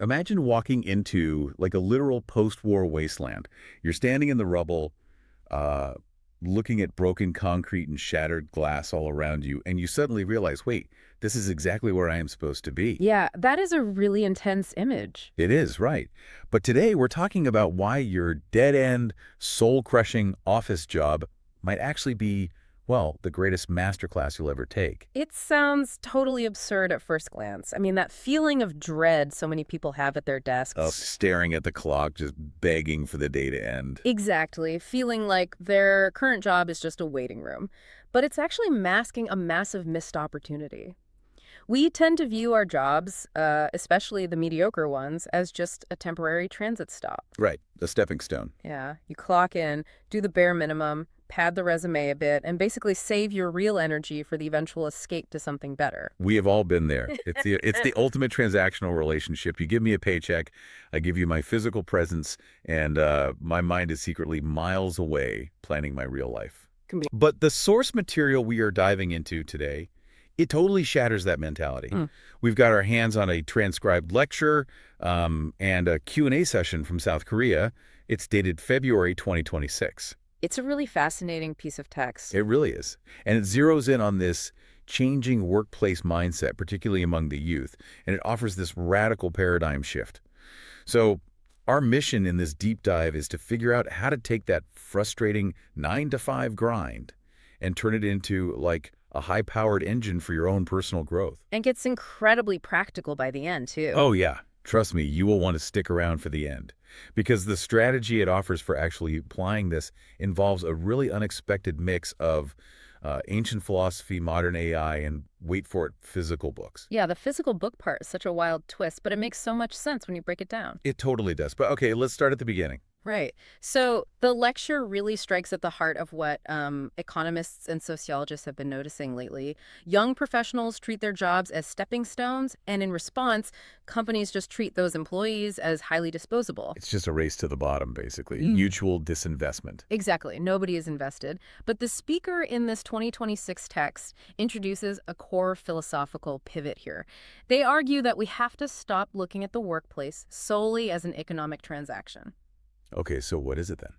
Imagine walking into like a literal post-war wasteland. You're standing in the rubble, uh, looking at broken concrete and shattered glass all around you, and you suddenly realize, wait, this is exactly where I am supposed to be. Yeah, that is a really intense image. It is, right. But today we're talking about why your dead-end, soul-crushing office job might actually be, well, the greatest masterclass you'll ever take. It sounds totally absurd at first glance. I mean, that feeling of dread so many people have at their Of desks. staring at the clock, just begging for the day to end. Exactly, feeling like their current job is just a waiting room. But it's actually masking a massive missed opportunity. We tend to view our jobs, especially the mediocre ones, as just a temporary transit stop. Right, a stepping stone. Yeah, you clock in, do the bare minimum, pad the resume a bit, and basically save your real energy for the eventual escape to something better. We have all been there. It's the ultimate transactional relationship. You give me a paycheck, I give you my physical presence, and my mind is secretly miles away planning my real life. Can be. But the source material we are diving into today, it totally shatters that mentality. Mm. We've got our hands on a transcribed lecture and a Q&A session from South Korea. It's dated February 2026. It's a really fascinating piece of text. It really is. And it zeroes in on this changing workplace mindset, particularly among the youth, and it offers this radical paradigm shift. So our mission in this deep dive is to figure out how to take that frustrating 9 to 5 grind and turn it into like a high-powered engine for your own personal growth. And gets incredibly practical by the end, too. Oh, yeah. Trust me, you will want to stick around for the end. Because the strategy it offers for actually applying this involves a really unexpected mix of ancient philosophy, modern AI, and wait for it, physical books. Yeah, the physical book part is such a wild twist, but it makes so much sense when you break it down. It totally does. But okay, let's start at the beginning. Right. So the lecture really strikes at the heart of what economists and sociologists have been noticing lately. Young professionals treat their jobs as stepping stones, and in response, companies just treat those employees as highly disposable. It's just a race to the bottom, basically. Mm. Mutual disinvestment. Exactly. Nobody is invested. But the speaker in this 2026 text introduces a core philosophical pivot here. They argue that we have to stop looking at the workplace solely as an economic transaction. Okay, so what is it then?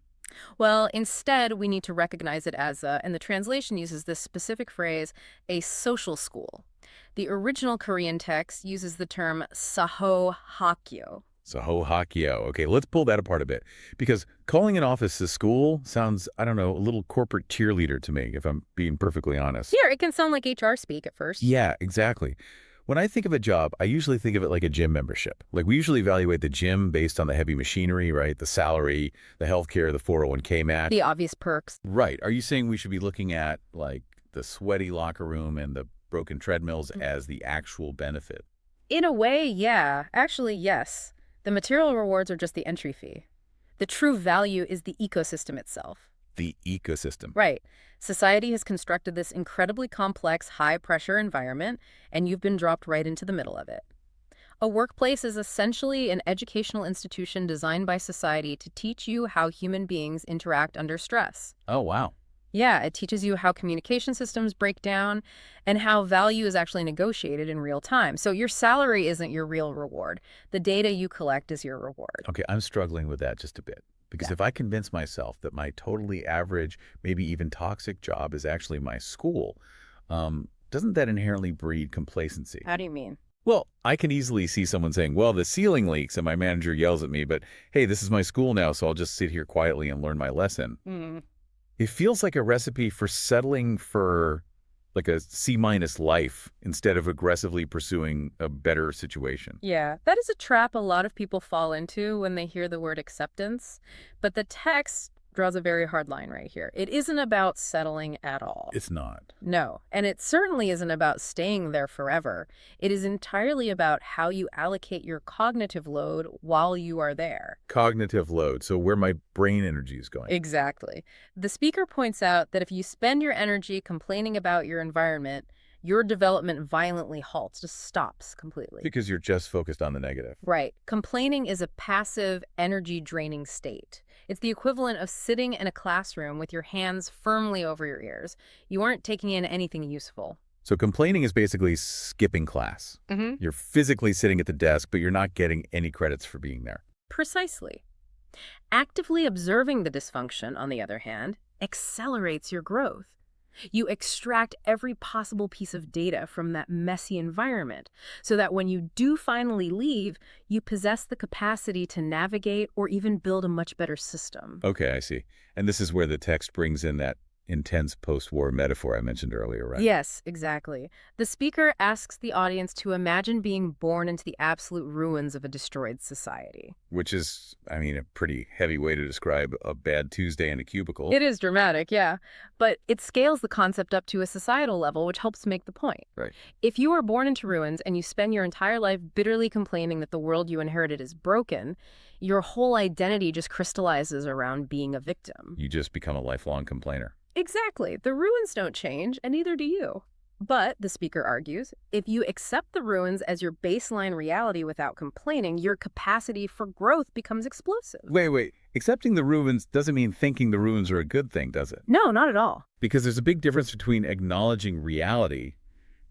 Well, instead, we need to recognize it as and the translation uses this specific phrase, a social school. The original Korean text uses the term saho hakyo. Saho Hakio. Okay, let's pull that apart a bit. Because calling an office a school sounds, I don't know, a little corporate cheerleader to me, if I'm being perfectly honest. Here, it can sound like HR speak at first. Yeah, exactly. When I think of a job, I usually think of it like a gym membership. Like we usually evaluate the gym based on the heavy machinery, right? The salary, the healthcare, the 401k match. The obvious perks. Right. Are you saying we should be looking at like the sweaty locker room and the broken treadmills as the actual benefit? In a way, yeah. Actually, yes. The material rewards are just the entry fee. The true value is the ecosystem itself. The ecosystem. Right. Society has constructed this incredibly complex, high-pressure environment, and you've been dropped right into the middle of it. A workplace is essentially an educational institution designed by society to teach you how human beings interact under stress. Oh, wow. Yeah, it teaches you how communication systems break down and how value is actually negotiated in real time. So your salary isn't your real reward. The data you collect is your reward. Okay, I'm struggling with that just a bit. Because Yeah. if I convince myself that my totally average, maybe even toxic job is actually my school, doesn't that inherently breed complacency? How do you mean? Well, I can easily see someone saying, well, the ceiling leaks and my manager yells at me, but hey, this is my school now, so I'll just sit here quietly and learn my lesson. Hmm. It feels like a recipe for settling for like a C-minus life instead of aggressively pursuing a better situation. Yeah, that is a trap a lot of people fall into when they hear the word acceptance. But the text draws a very hard line right here. It isn't about settling at all. It's not. No, and it certainly isn't about staying there forever. It is entirely about how you allocate your cognitive load while you are there. Cognitive load, so where my brain energy is going. Exactly. The speaker points out that if you spend your energy complaining about your environment, your development violently halts, just stops completely. Because you're just focused on the negative. Right. Complaining is a passive, energy-draining state. It's the equivalent of sitting in a classroom with your hands firmly over your ears. You aren't taking in anything useful. So complaining is basically skipping class. Mm-hmm. You're physically sitting at the desk, but you're not getting any credits for being there. Precisely. Actively observing the dysfunction, on the other hand, accelerates your growth. You extract every possible piece of data from that messy environment so that when you do finally leave, you possess the capacity to navigate or even build a much better system. Okay, I see. And this is where the text brings in that intense post-war metaphor I mentioned earlier, right? Yes, exactly. The speaker asks the audience to imagine being born into the absolute ruins of a destroyed society. Which is, I mean, a pretty heavy way to describe a bad Tuesday in a cubicle. It is dramatic, yeah. But it scales the concept up to a societal level, which helps make the point. Right. If you are born into ruins and you spend your entire life bitterly complaining that the world you inherited is broken, your whole identity just crystallizes around being a victim. You just become a lifelong complainer. Exactly. The ruins don't change, and neither do you. But, the speaker argues, if you accept the ruins as your baseline reality without complaining, your capacity for growth becomes explosive. Wait. Accepting the ruins doesn't mean thinking the ruins are a good thing, does it? No, not at all. Because there's a big difference between acknowledging reality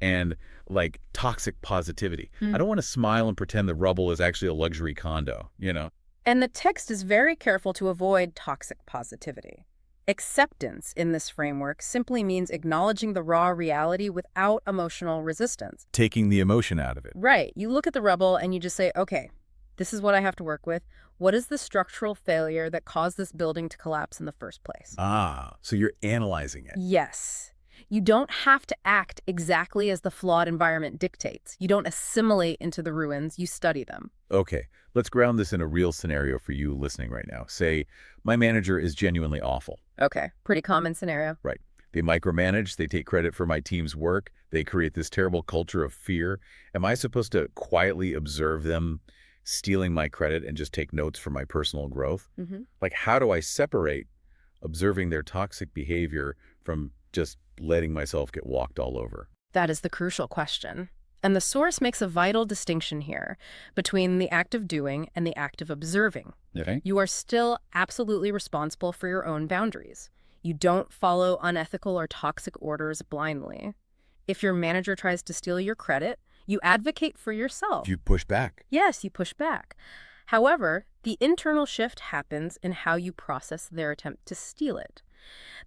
and, like, toxic positivity. I don't want to smile and pretend the rubble is actually a luxury condo, you know? And the text is very careful to avoid toxic positivity. Acceptance in this framework simply means acknowledging the raw reality without emotional resistance. Taking the emotion out of it. Right. You look at the rubble and you just say, okay, this is what I have to work with. What is the structural failure that caused this building to collapse in the first place? Ah, so you're analyzing it. Yes. You don't have to act exactly as the flawed environment dictates. You don't assimilate into the ruins, you study them. Okay, let's ground this in a real scenario for you listening right now. Say, my manager is genuinely awful. Okay, pretty common scenario. Right. They micromanage, they take credit for my team's work, they create this terrible culture of fear. Am I supposed to quietly observe them stealing my credit and just take notes for my personal growth? Like, how do I separate observing their toxic behavior from just letting myself get walked all over? That is the crucial question. And the source makes a vital distinction here between the act of doing and the act of observing. Okay. You are still absolutely responsible for your own boundaries. You don't follow unethical or toxic orders blindly. If your manager tries to steal your credit, you advocate for yourself. You push back. Yes, you push back. However, the internal shift happens in how you process their attempt to steal it.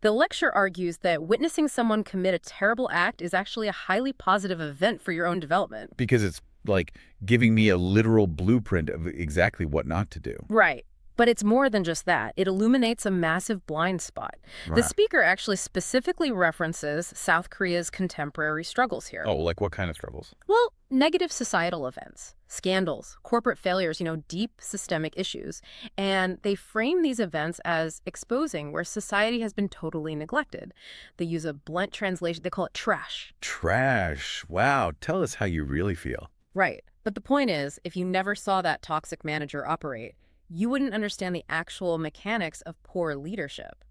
The lecture argues that witnessing someone commit a terrible act is actually a highly positive event for your own development. Because it's like giving me a literal blueprint of exactly what not to do. Right. But it's more than just that. It illuminates a massive blind spot. The speaker actually specifically references South Korea's contemporary struggles here. Oh, like what kind of struggles? Well, negative societal events, scandals, corporate failures, deep systemic issues. And they frame these events as exposing where society has been totally neglected. They use a blunt translation. They call it trash. Trash. Wow. Tell us how you really feel. Right. But the point is, if you never saw that toxic manager operate, you wouldn't understand the actual mechanics of poor leadership.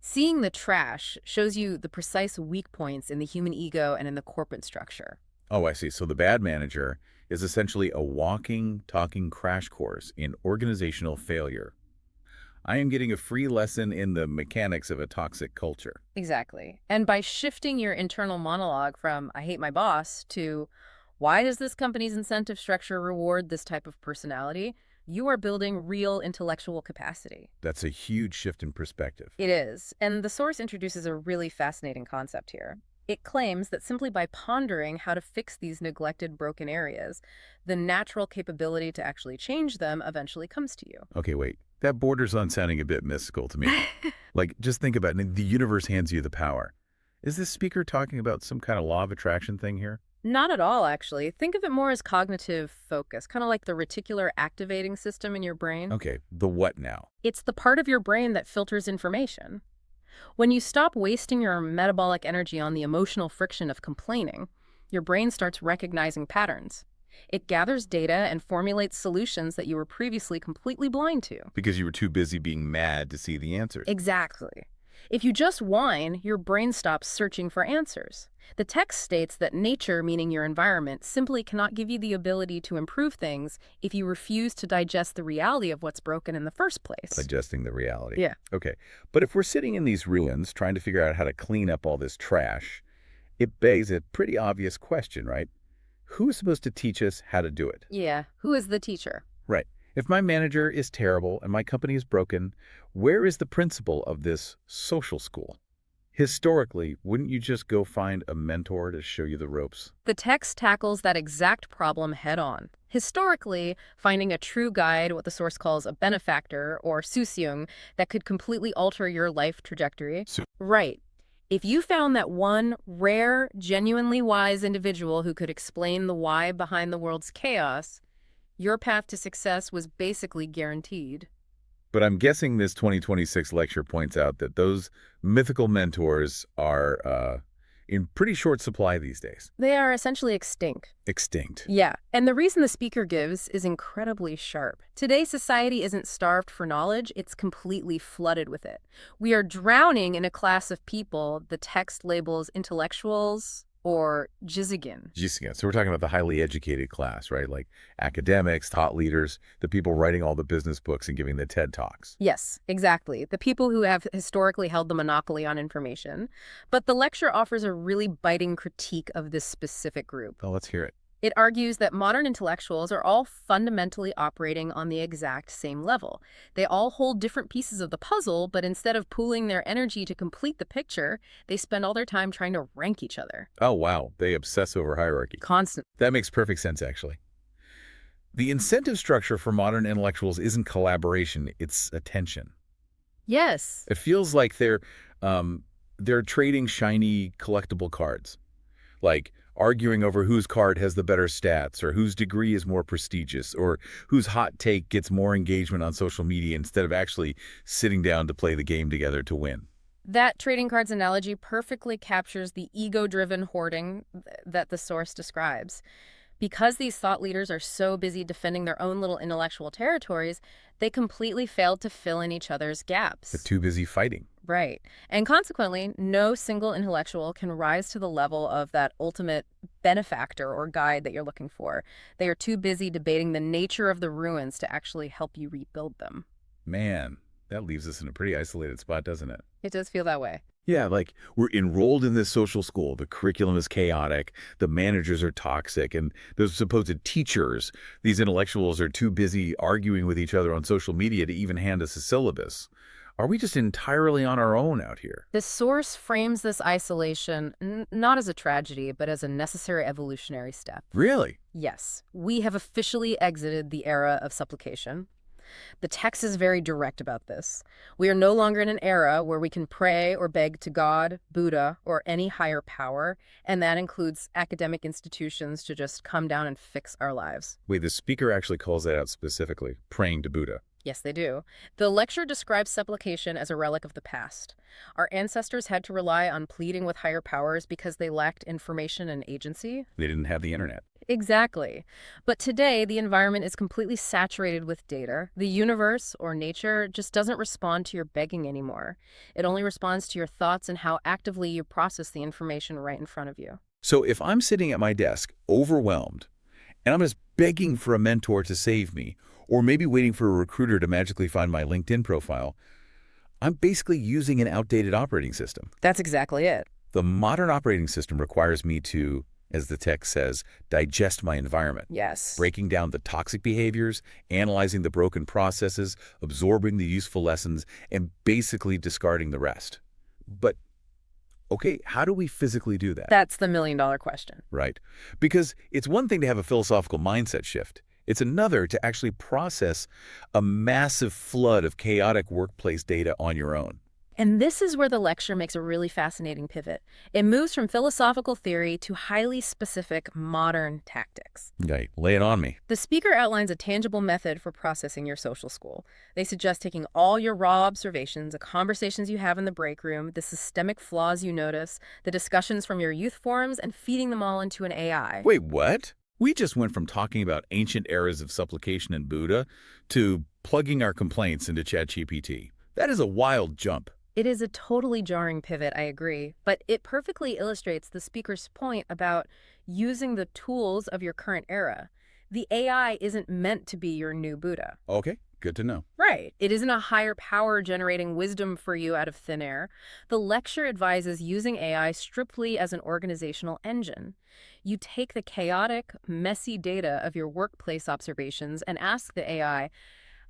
Seeing the trash shows you the precise weak points in the human ego and in the corporate structure. Oh, I see. So the bad manager is essentially a walking, talking crash course in organizational failure. I am getting a free lesson in the mechanics of a toxic culture. Exactly. And by shifting your internal monologue from, I hate my boss, to, why does this company's incentive structure reward this type of personality? You are building real intellectual capacity. That's a huge shift in perspective. It is. And the source introduces a really fascinating concept here. It claims that simply by pondering how to fix these neglected, broken areas, the natural capability to actually change them eventually comes to you. Okay, wait. That borders on sounding a bit mystical to me. Like, just think about it. The universe hands you the power. Is this speaker talking about some kind of law of attraction thing here? Not at all, actually. Think of it more as cognitive focus, kind of like the reticular activating system in your brain. Okay, the what now? It's the part of your brain that filters information. When you stop wasting your metabolic energy on the emotional friction of complaining, your brain starts recognizing patterns. It gathers data and formulates solutions that you were previously completely blind to. Because you were too busy being mad to see the answers. Exactly. If you just whine, your brain stops searching for answers. The text states that nature, meaning your environment, simply cannot give you the ability to improve things if you refuse to digest the reality of what's broken in the first place. Digesting the reality. Yeah. Okay. But if we're sitting in these ruins trying to figure out how to clean up all this trash, It begs a pretty obvious question, right? Who is supposed to teach us how to do it? Yeah, who is the teacher? Right. If my manager is terrible and my company is broken, where is the principal of this social school? Historically, wouldn't you just go find a mentor to show you the ropes? The text tackles that exact problem head on. Historically, finding a true guide, what the source calls a benefactor or susiung, that could completely alter your life trajectory. So, Right. If you found that one rare, genuinely wise individual who could explain the why behind the world's chaos, your path to success was basically guaranteed. but I'm guessing this 2026 lecture points out that those mythical mentors are in pretty short supply these days. They are essentially extinct. Extinct. Yeah, and the reason the speaker gives is incredibly sharp. Today's society isn't starved for knowledge, it's completely flooded with it. We are drowning in a class of people the text labels intellectuals or jizigin. Yeah, so we're talking about the highly educated class, right? Like academics, thought leaders, the people writing all the business books and giving the TED Talks. Yes, exactly. The people who have historically held the monopoly on information. But the lecture offers a really biting critique of this specific group. Oh, let's hear it. It argues that modern intellectuals are all fundamentally operating on the exact same level. They all hold different pieces of the puzzle, but instead of pooling their energy to complete the picture, they spend all their time trying to rank each other. Oh, wow. They obsess over hierarchy. Constant. That makes perfect sense, actually. The incentive structure for modern intellectuals isn't collaboration, it's attention. Yes. It feels like they're trading shiny collectible cards, like arguing over whose card has the better stats, or whose degree is more prestigious, or whose hot take gets more engagement on social media instead of actually sitting down to play the game together to win. That trading cards analogy perfectly captures the ego-driven hoarding that the source describes. Because these thought leaders are so busy defending their own little intellectual territories, they completely failed to fill in each other's They're gaps. too busy fighting. Right. And consequently, no single intellectual can rise to the level of that ultimate benefactor or guide that you're looking for. They are too busy debating the nature of the ruins to actually help you rebuild them. Man, that leaves us in a pretty isolated spot, doesn't it? It does feel that way. Yeah, like we're enrolled in this social school. The curriculum is chaotic. The managers are toxic. And those supposed teachers, these intellectuals are too busy arguing with each other on social media to even hand us a syllabus. Are we just entirely on our own out here? The source frames this isolation not as a tragedy, but as a necessary evolutionary step. Really? Yes, we have officially exited the era of supplication. The text is very direct about this. We are no longer in an era where we can pray or beg to God, Buddha, or any higher power, and that includes academic institutions to just come down and fix our lives. Wait, the speaker actually calls that out specifically, praying to Buddha. Yes, they do. The lecture describes supplication as a relic of the past. Our ancestors had to rely on pleading with higher powers because they lacked information and agency. They didn't have the internet. Exactly. But today, the environment is completely saturated with data. The universe, or nature, just doesn't respond to your begging anymore. It only responds to your thoughts and how actively you process the information right in front of you. So if I'm sitting at my desk, overwhelmed, and I'm just begging for a mentor to save me, or maybe waiting for a recruiter to magically find my LinkedIn profile, I'm basically using an outdated operating system. That's exactly it. The modern operating system requires me to, as the text says, digest my environment, Yes. breaking down the toxic behaviors, analyzing the broken processes, absorbing the useful lessons, and basically discarding the rest. But, okay, how do we physically do that? That's the million-dollar question. Right. Because it's one thing to have a philosophical mindset shift. It's another to actually process a massive flood of chaotic workplace data on your own. And this is where the lecture makes a really fascinating pivot. It moves from philosophical theory to highly specific modern tactics. Okay, lay it on me. The speaker outlines a tangible method for processing your social school. They suggest taking all your raw observations, the conversations you have in the break room, the systemic flaws you notice, the discussions from your youth forums, and feeding them all into an AI. Wait, what? We just went from talking about ancient eras of supplication and Buddha to plugging our complaints into ChatGPT. That is a wild jump. It is a totally jarring pivot, I agree, but it perfectly illustrates the speaker's point about using the tools of your current era. The AI isn't meant to be your new Buddha. Okay, Good to know. Right. It isn't a higher power generating wisdom for you out of thin air. The lecture advises using AI strictly as an organizational engine. You take the chaotic, messy data of your workplace observations and ask the AI,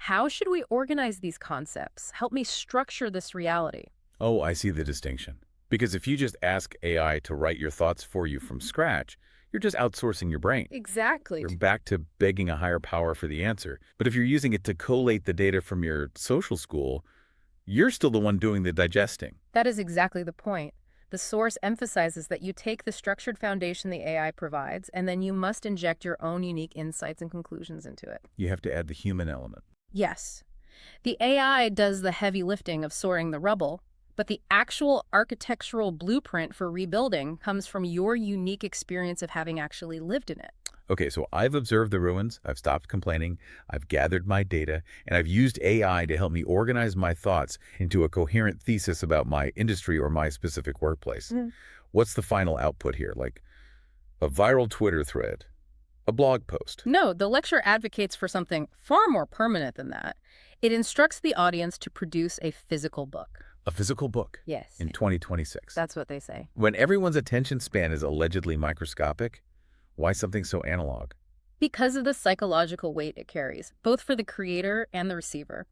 how should we organize these concepts? Help me structure this reality. Oh, I see the distinction. Because if you just ask AI to write your thoughts for you from scratch, you're just outsourcing your brain. Exactly. You're back to begging a higher power for the answer. But if you're using it to collate the data from your social school, you're still the one doing the digesting. That is exactly the point. The source emphasizes that you take the structured foundation the AI provides, and then you must inject your own unique insights and conclusions into it. You have to add the human element. Yes. The AI does the heavy lifting of sorting the rubble, but the actual architectural blueprint for rebuilding comes from your unique experience of having actually lived in it. Okay, so I've observed the ruins, I've stopped complaining, I've gathered my data, and I've used AI to help me organize my thoughts into a coherent thesis about my industry or my specific workplace. What's the final output here? Like a viral Twitter thread, a blog post? No, the lecture advocates for something far more permanent than that. It instructs the audience to produce a physical book. A physical book Yes. in 2026. That's what they say. When everyone's attention span is allegedly microscopic, why something so analog? Because of the psychological weight it carries, both for the creator and the receiver.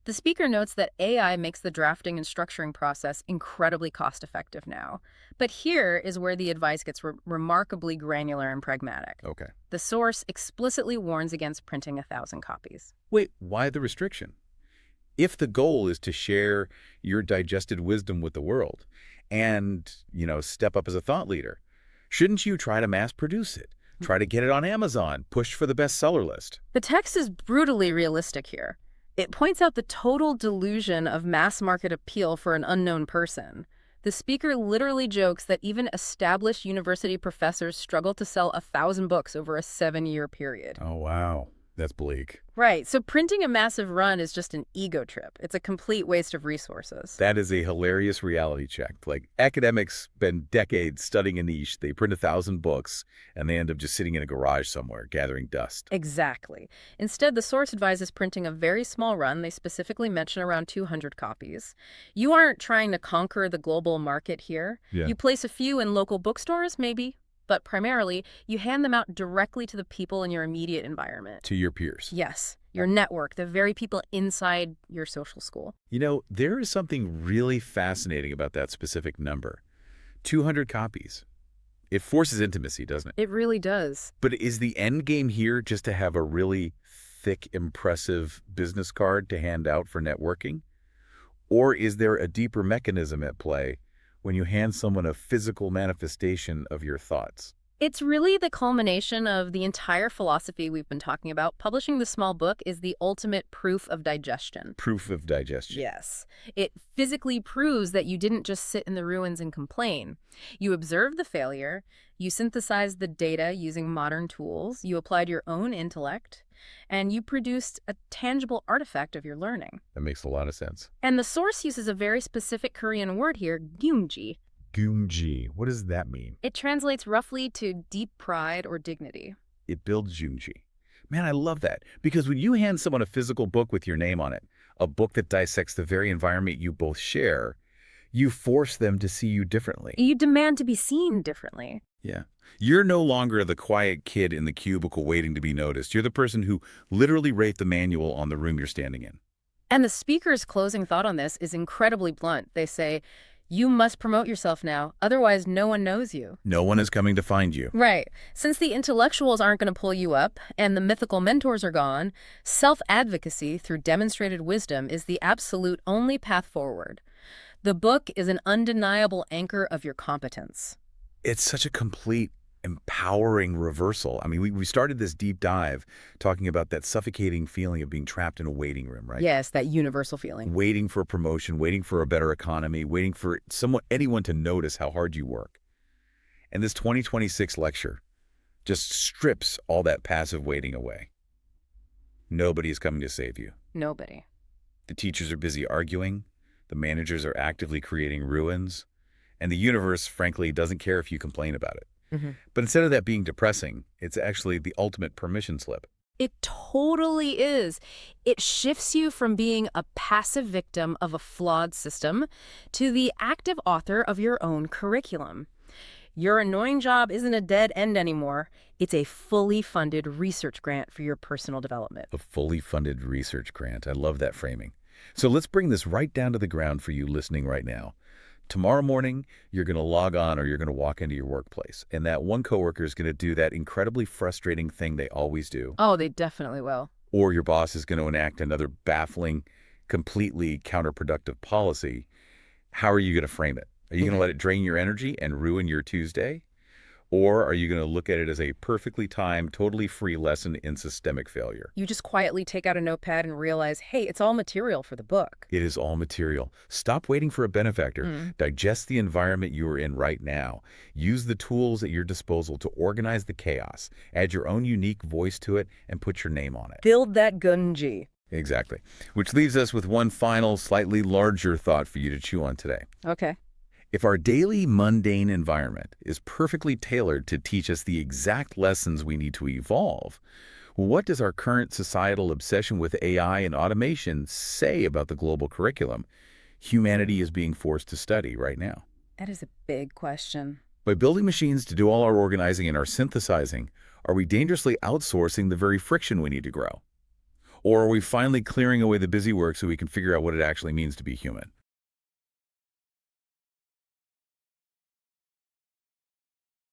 The speaker notes that AI makes the drafting and structuring process incredibly cost-effective now. But here is where the advice gets remarkably granular and pragmatic. Okay. The source explicitly warns against printing 1,000 copies. Wait, why the restriction? If the goal is to share your digested wisdom with the world and, step up as a thought leader, shouldn't you try to mass produce it? Try to get it on Amazon, push for the bestseller list. The text is brutally realistic here. It points out the total delusion of mass market appeal for an unknown person. The speaker literally jokes that even established university professors struggle to sell 1,000 books over a 7-year period. Oh, wow. That's bleak. Right. So printing a massive run is just an ego trip. It's a complete waste of resources. That is a hilarious reality check. Like, academics spend decades studying a niche. They print 1,000 books, and they end up just sitting in a garage somewhere, gathering dust. Exactly. Instead, the source advises printing a very small run. They specifically mention around 200 copies. You aren't trying to conquer the global market here. Yeah. You place a few in local bookstores, maybe, but primarily, you hand them out directly to the people in your immediate environment. To your peers. Yes, your network, the very people inside your social school. There is something really fascinating about that specific number. 200 copies. It forces intimacy, doesn't it? It really does. But is the end game here just to have a really thick, impressive business card to hand out for networking? Or is there a deeper mechanism at play when you hand someone a physical manifestation of your thoughts? It's really the culmination of the entire philosophy we've been talking about. Publishing the small book is the ultimate proof of digestion. Proof of digestion. Yes. It physically proves that you didn't just sit in the ruins and complain. You observed the failure, you synthesized the data using modern tools, you applied your own intellect, and you produced a tangible artifact of your learning. That makes a lot of sense. And the source uses a very specific Korean word here, gyumji. Gyumji. What does that mean? It translates roughly to deep pride or dignity. It builds Gyumji. Man, I love that. Because when you hand someone a physical book with your name on it, a book that dissects the very environment you both share, you force them to see you differently. You demand to be seen differently. Yeah. You're no longer the quiet kid in the cubicle waiting to be noticed. You're the person who literally wrote the manual on the room you're standing in. And the speaker's closing thought on this is incredibly blunt. They say, you must promote yourself now, otherwise no one knows you. No one is coming to find you. Right. Since the intellectuals aren't going to pull you up and the mythical mentors are gone, self-advocacy through demonstrated wisdom is the absolute only path forward. The book is an undeniable anchor of your competence. It's such a complete, empowering reversal. I mean, we started this deep dive talking about that suffocating feeling of being trapped in a waiting room, right? Yes, that universal feeling. Waiting for a promotion, waiting for a better economy, waiting for anyone to notice how hard you work. And this 2026 lecture just strips all that passive waiting away. Nobody is coming to save you. Nobody. The teachers are busy arguing. The managers are actively creating ruins. And the universe, frankly, doesn't care if you complain about it. But instead of that being depressing, it's actually the ultimate permission slip. It totally is. It shifts you from being a passive victim of a flawed system to the active author of your own curriculum. Your annoying job isn't a dead end anymore. It's a fully funded research grant for your personal development. A fully funded research grant. I love that framing. So let's bring this right down to the ground for you listening right now. Tomorrow morning, you're going to log on or you're going to walk into your workplace, and that one coworker is going to do that incredibly frustrating thing they always do. Oh, they definitely will. Or your boss is going to enact another baffling, completely counterproductive policy. How are you going to frame it? Are you going to let it drain your energy and ruin your Tuesday? Or are you going to look at it as a perfectly timed, totally free lesson in systemic failure? You just quietly take out a notepad and realize, hey, it's all material for the book. It is all material. Stop waiting for a benefactor. Mm. Digest the environment you are in right now. Use the tools at your disposal to organize the chaos. Add your own unique voice to it and put your name on it. Build that Gunji. Exactly. Which leaves us with one final, slightly larger thought for you to chew on today. Okay. If our daily mundane environment is perfectly tailored to teach us the exact lessons we need to evolve, what does our current societal obsession with AI and automation say about the global curriculum humanity is being forced to study right now? That is a big question. By building machines to do all our organizing and our synthesizing, are we dangerously outsourcing the very friction we need to grow? Or are we finally clearing away the busy work so we can figure out what it actually means to be human?